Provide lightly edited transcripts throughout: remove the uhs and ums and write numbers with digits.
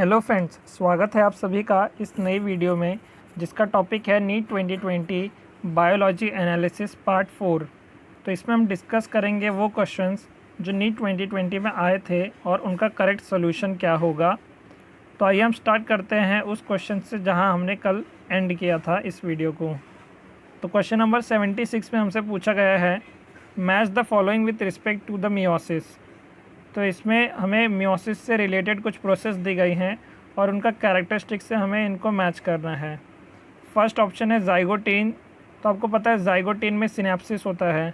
Hello friends, स्वागत है आप सभी का इस नई वीडियो में जिसका टॉपिक है नीट 2020 बायोलॉजी एनालिसिस पार्ट 4। तो इसमें हम डिस्कस करेंगे वो क्वेश्चंस जो नीट 2020 में आए थे और उनका करेक्ट सॉल्यूशन क्या होगा। तो आइए हम स्टार्ट करते हैं उस क्वेश्चन से जहां हमने कल एंड किया था इस वीडियो को। तो क्वेश्चन नंबर 76 में हमसे पूछा गया है, match the following with respect to the meiosis. तो इसमें हमें मियोसिस से रिलेटेड कुछ प्रोसेस दी गई हैं और उनका कैरेक्टरिस्टिक से हमें इनको मैच करना है। फर्स्ट ऑप्शन है ज़ाइगोटीन। तो आपको पता है ज़ाइगोटीन में सिनेप्सिस होता है,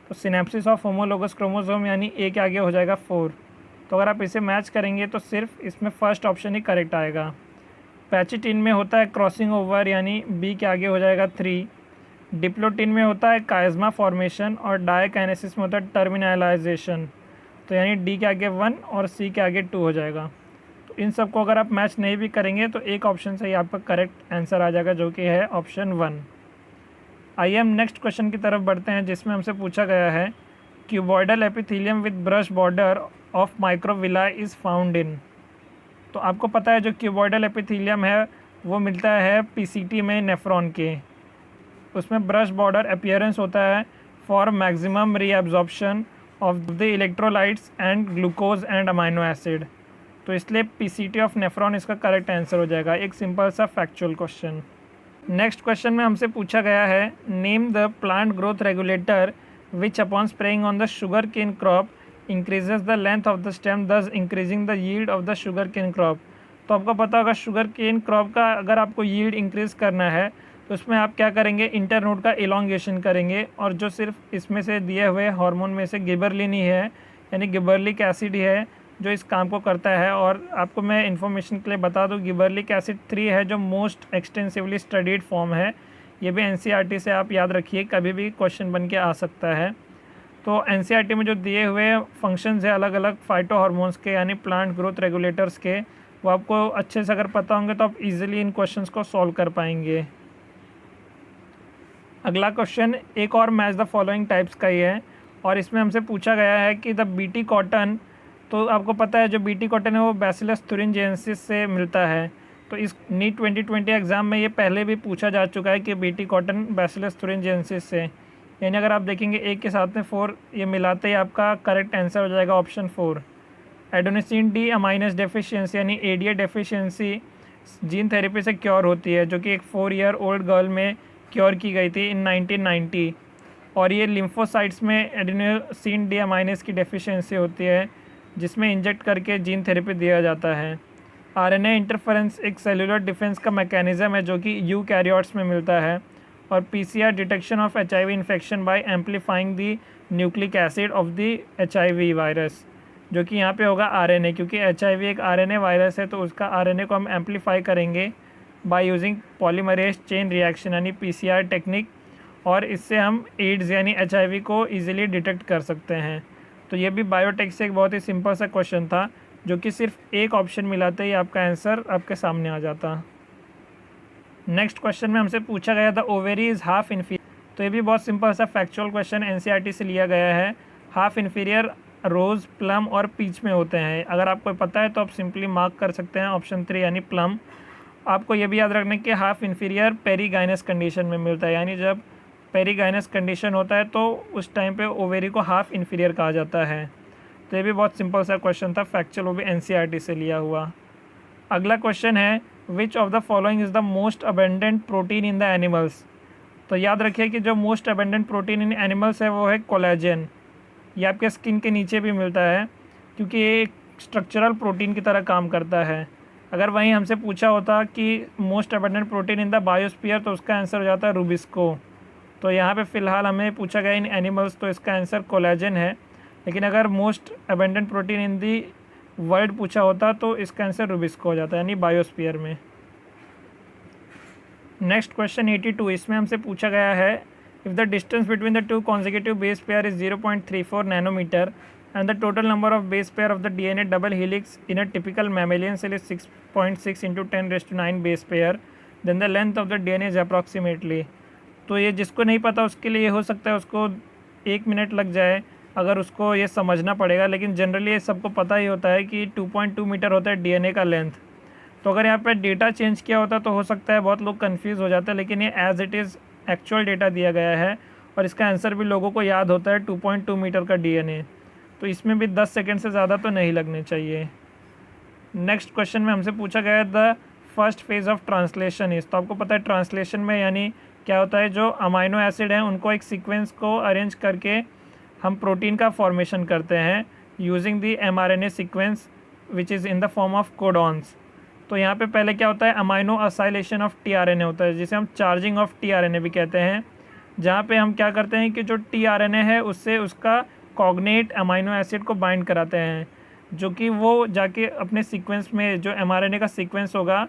तो सिनेप्सिस ऑफ होमोलोगस क्रोमोसोम यानी ए के आगे हो जाएगा 4। तो अगर आप इसे मैच करेंगे तो सिर्फ इसमें फर्स्ट ऑप्शन ही करेक्ट आएगा। पैचिटीन में होता है क्रॉसिंग ओवर यानी बी के आगे हो जाएगा 3। डिप्लोटीन में होता है काइज़मा फॉर्मेशन और डायकाइनेसिस में होता है टर्मिनलाइजेशन, तो यानी डी के आगे 1 और सी के आगे 2 हो जाएगा। तो इन सब को अगर आप मैच नहीं भी करेंगे तो एक ऑप्शन से ही आपका करेक्ट आंसर आ जाएगा, जो कि है ऑप्शन 1। आइए हम नेक्स्ट क्वेश्चन की तरफ बढ़ते हैं, जिसमें हमसे पूछा गया है cuboidal epithelium with brush border of microvilli is found in. तो आपको पता है जो क्यूबॉइडल एपिथेलियम है वो मिलता है पीसीटी में नेफ्रॉन के। उसमें ब्रश बॉर्डर अपीयरेंस होता है for maximum reabsorption of the electrolytes and glucose and amino acid. तो इसलिए पीसीटी ऑफ नेफ्रॉन इसका करेक्ट आंसर हो जाएगा। एक सिंपल सा फैक्चुअल क्वेश्चन। नेक्स्ट क्वेश्चन में हमसे पूछा गया है, name the plant growth regulator which upon spraying on the sugarcane crop increases the length of the stem thus increasing the yield of the sugarcane crop. तो आपको पता होगा sugar cane crop का अगर आपको yield increase करना है तो उसमें आप क्या करेंगे, इंटरनोड का इलोंगेशन करेंगे। और जो सिर्फ इसमें से दिए हुए हार्मोन में से गिबरलिन ही है यानी गिबरलिक एसिड ही है जो इस काम को करता है। और आपको मैं इन्फॉर्मेशन के लिए बता दूं, गिबरलिक एसिड 3 है जो मोस्ट एक्सटेंसिवली स्टडीड फॉर्म है। ये भी एनसीईआरटी से आप याद रखिए, कभी भी क्वेश्चन बन के आ सकता है। तो एनसीईआरटी में जो दिए हुए फंक्शंस है अलग अलग फाइटो हार्मोन्स के यानी प्लांट ग्रोथ रेगुलेटर्स के, वो आपको अच्छे से अगर पता होंगे तो आप इजीली इन क्वेश्चंस को सॉल्व कर पाएंगे। अगला क्वेश्चन एक और मैच द फॉलोइंग टाइप्स का ही है और इसमें हमसे पूछा गया है कि द बीटी कॉटन। तो आपको पता है जो बीटी कॉटन है वो बैसिलस thuringiensis से मिलता है। तो इस नीट 2020 एग्ज़ाम में ये पहले भी पूछा जा चुका है कि बीटी कॉटन बैसिलस thuringiensis से, यानी अगर आप देखेंगे एक के साथ में 4 ये मिलाते ही आपका करेक्ट आंसर हो जाएगा ऑप्शन 4। एडोनिसिन डी अमाइनस डेफिशिएंसी यानी एडीए डेफिशिएंसी जीन थेरेपी से क्योर होती है, जो कि एक 4 ईयर ओल्ड गर्ल में क्योर की गई थी इन 1990। और ये लिम्फोसाइट्स में एडेनोसिन डी अमाइनस की डेफिशिएंसी होती है जिसमें इंजेक्ट करके जीन थेरेपी दिया जाता है। आरएनए इंटरफेरेंस एक सेलुलर डिफेंस का मैकेनिज़्म है जो कि यूकैरियोट्स में मिलता है। और PCR detection of HIV infection by amplifying the nucleic acid of the HIV virus, जो कि यहाँ पे होगा आरएनए, क्योंकि एचआईवी एक आरएनए वायरस है तो उसका आरएनए को हम एम्पलीफाई करेंगे by using polymerase chain reaction यानी पीसीआर टेक्निक, और इससे हम एड्स यानी एचआईवी को इजीली डिटेक्ट कर सकते हैं। तो ये भी बायोटेक से एक बहुत ही सिंपल सा क्वेश्चन था जो कि सिर्फ एक ऑप्शन मिलाते ही आपका आंसर आपके सामने आ जाता। नेक्स्ट क्वेश्चन में हमसे पूछा गया था ओवेरी इज़ हाफ इन्फीरियर। तो ये भी बहुत सिंपल सा फैक्चुअल क्वेश्चन एनसीईआरटी से लिया गया है। हाफ इन्फीरियर रोज़, प्लम और पीच में होते हैं। अगर आपको पता है तो आप सिंपली मार्क कर सकते हैं ऑप्शन 3 यानी प्लम। आपको ये भी याद रखना कि हाफ इन्फीरियर पेरीगाइनस कंडीशन में मिलता है, यानी जब पेरीगाइनस कंडीशन होता है तो उस टाइम पे ओवेरी को हाफ इन्फीरियर कहा जाता है। तो ये भी बहुत सिंपल सा क्वेश्चन था फैक्चुअल, वो भी एनसीईआरटी से लिया हुआ। अगला क्वेश्चन है which of the following is the most abundant protein in the animals. तो याद रखिए कि जो most abundant protein in animals है वो है कोलेजन। ये आपके स्किन के नीचे भी मिलता है क्योंकि ये एक स्ट्रक्चरल प्रोटीन की तरह काम करता है। अगर वहीं हमसे पूछा होता कि most abundant protein in the biosphere तो उसका आंसर हो जाता है रूबिस्को। तो यहाँ पे फ़िलहाल हमें पूछा गया इन एनिमल्स तो इसका आंसर कोलेजन है, लेकिन अगर most abundant protein in the world पूछा होता तो इसका आंसर रूबिस्को हो जाता है यानी बायोस्फीयर में। नेक्स्ट क्वेश्चन 82, इसमें हमसे पूछा गया है if the distance between the two consecutive base pair is 0.34 nanometre and the total number of base pair of the DNA double helix in a typical mammalian cell is 6.6 into 10 raised to 9 base pair, then the length of the DNA is approximately। तो ये जिसको नहीं पता उसके लिए ये हो सकता है उसको 1 मिनट लग जाए अगर उसको ये समझना पड़ेगा, लेकिन जनरली ये सबको पता ही होता है कि 2.2 मीटर होता है DNA का लेंथ। तो अगर यहाँ पे डेटा चेंज किया होता तो हो सकता है बहुत लोग कंफ्यूज हो जाते हैं, लेकिन ये as it is actual data दिया गया है और इसका आंसर भी लोगों को याद होता है 2.2 मीटर का DNA। तो इसमें भी 10 सेकेंड से ज़्यादा तो नहीं लगने चाहिए। नेक्स्ट क्वेश्चन में हमसे पूछा गया है the first phase of translation is. तो आपको पता है ट्रांसलेशन में यानी क्या होता है, जो अमाइनो एसिड हैं उनको एक सीक्वेंस को अरेंज करके हम प्रोटीन का फॉर्मेशन करते हैं using the mRNA sequence which is in the form of codons. तो यहाँ पे पहले क्या होता है, अमाइनो असाइलेशन ऑफ tRNA होता है, जिसे हम चार्जिंग ऑफ tRNA भी कहते हैं, जहाँ पे हम क्या करते हैं कि जो tRNA है उससे उसका कॉग्नेट अमाइनो एसिड को बाइंड कराते हैं, जो कि वो जाके अपने सीक्वेंस में जो mRNA का सीक्वेंस होगा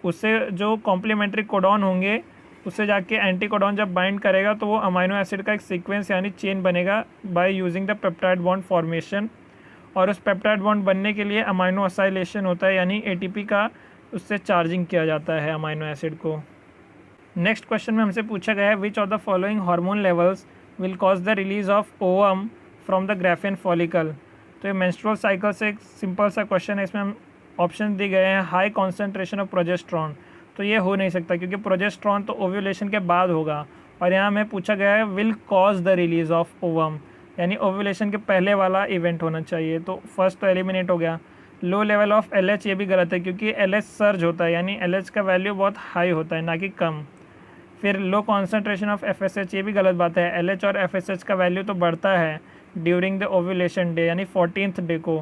उससे जो कॉम्प्लीमेंट्री कोडॉन होंगे उससे जाके एंटी कोडॉन जब बाइंड करेगा तो वो अमाइनो एसिड का एक सीक्वेंस यानी चेन बनेगा by using the peptide bond formation. और उस पेप्टाइड बॉन्ड बनने के लिए अमाइनो असाइलेशन होता है, यानी ATP का उससे चार्जिंग किया जाता है अमाइनो एसिड को। नेक्स्ट क्वेश्चन में हमसे पूछा गया है which of the following hormone levels will cause the release of ovum from the Graafian follicle. तो ये मेंस्ट्रुअल साइकिल से एक सिंपल सा क्वेश्चन है, इसमें हम ऑप्शन दिए गए हैं हाई कॉन्सेंट्रेशन ऑफ प्रोजेस्ट्रॉन। तो ये हो नहीं सकता क्योंकि प्रोजेस्ट्रॉन तो ओव्यूलेशन के बाद होगा, और यहाँ में पूछा गया है will cause the release of ovum, यानी ओव्यूलेशन के पहले वाला इवेंट होना चाहिए। तो फर्स्ट तो एलिमिनेट हो गया। लो लेवल ऑफ LH ये भी गलत है क्योंकि LH सर्ज होता है, यानी LH का वैल्यू बहुत हाई होता है ना कि कम। फिर लो कॉन्सेंट्रेशन ऑफ FSH ये भी गलत बात है, LH और FSH का वैल्यू तो बढ़ता है ड्यूरिंग द ओव्यूलेशन डे यानी 14th डे को।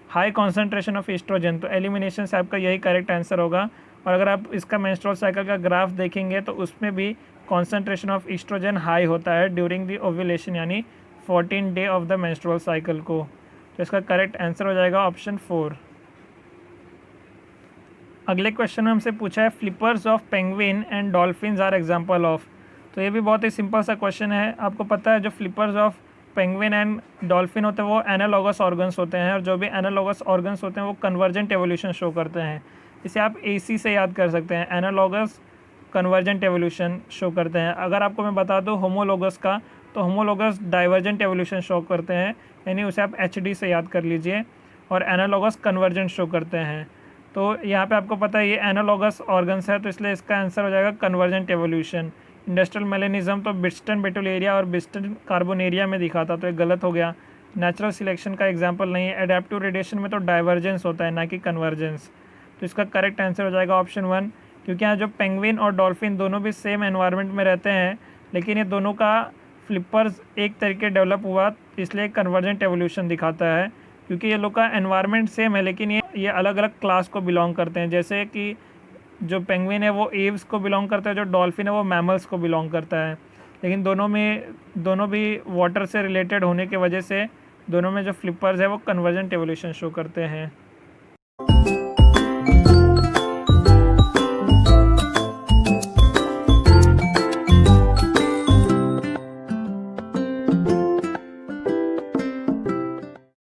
हाई कॉन्सेंट्रेशन ऑफ ईस्ट्रोजन, तो एलिमिनेशन से आपका यही करेक्ट आंसर होगा। और अगर आप इसका मेंस्ट्रुअल साइकिल का ग्राफ देखेंगे तो उसमें भी कॉन्सेंट्रेशन ऑफ ईस्ट्रोजन हाई होता है ड्यूरिंग द ओव्यूलेशन यानी 14 day of the menstrual cycle को। तो इसका करेक्ट आंसर हो जाएगा ऑप्शन 4। अगले क्वेश्चन में हमसे पूछा है flippers of penguin and dolphins are example of. तो ये भी बहुत ही सिंपल सा क्वेश्चन है। आपको पता है जो flippers of penguin and dolphin होते हैं वो एनालॉगस ऑर्गन्स होते हैं, और जो भी एनालॉगस ऑर्गन्स होते हैं वो कन्वर्जेंट एवोल्यूशन शो करते हैं। इसे आप AC से याद कर सकते हैं, एनालॉगस कन्वर्जेंट एवोल्यूशन शो करते हैं। अगर आपको मैं बता दूं होमोलोगस का, तो होमोलोगस डाइवर्जेंट एवोल्यूशन शो करते हैं, यानी उसे आप HD से याद कर लीजिए, और एनालॉगस कन्वर्जेंट शो करते हैं। तो यहाँ पे आपको पता है ये एनालॉगस ऑर्गन्स है, तो इसलिए इसका आंसर हो जाएगा कन्वर्जेंट एवोल्यूशन। इंडस्ट्रियल मेलेनिज्म तो बिस्टन बेटुलेरिया और बिस्टन कार्बोनेरिया में दिखा था, तो ये गलत हो गया। नेचुरल सिलेक्शन का एग्जाम्पल नहीं है। एडेप्टिव रेडिएशन में तो डाइवर्जेंस होता है ना कि कन्वर्जेंस। तो इसका करेक्ट आंसर हो जाएगा ऑप्शन 1, क्योंकि यहाँ जो पेंगुइन और डॉल्फिन दोनों भी सेम एनवायरनमेंट में रहते हैं, लेकिन ये दोनों का फ्लिपर्स एक तरीके डेवलप हुआ, इसलिए कन्वर्जेंट एवोल्यूशन दिखाता है। क्योंकि ये लोग का एनवायरनमेंट सेम है लेकिन ये अलग अलग क्लास को बिलोंग करते हैं। जैसे कि जो पेंगुइन है वो एव्स को बिलोंग करता है, जो डॉल्फिन है वो मैमल्स को बिलोंग करता है। लेकिन दोनों भी वाटर से रिलेटेड होने की वजह से दोनों में जो फ्लिपर्स है वो कन्वर्जेंट एवोल्यूशन शो करते हैं।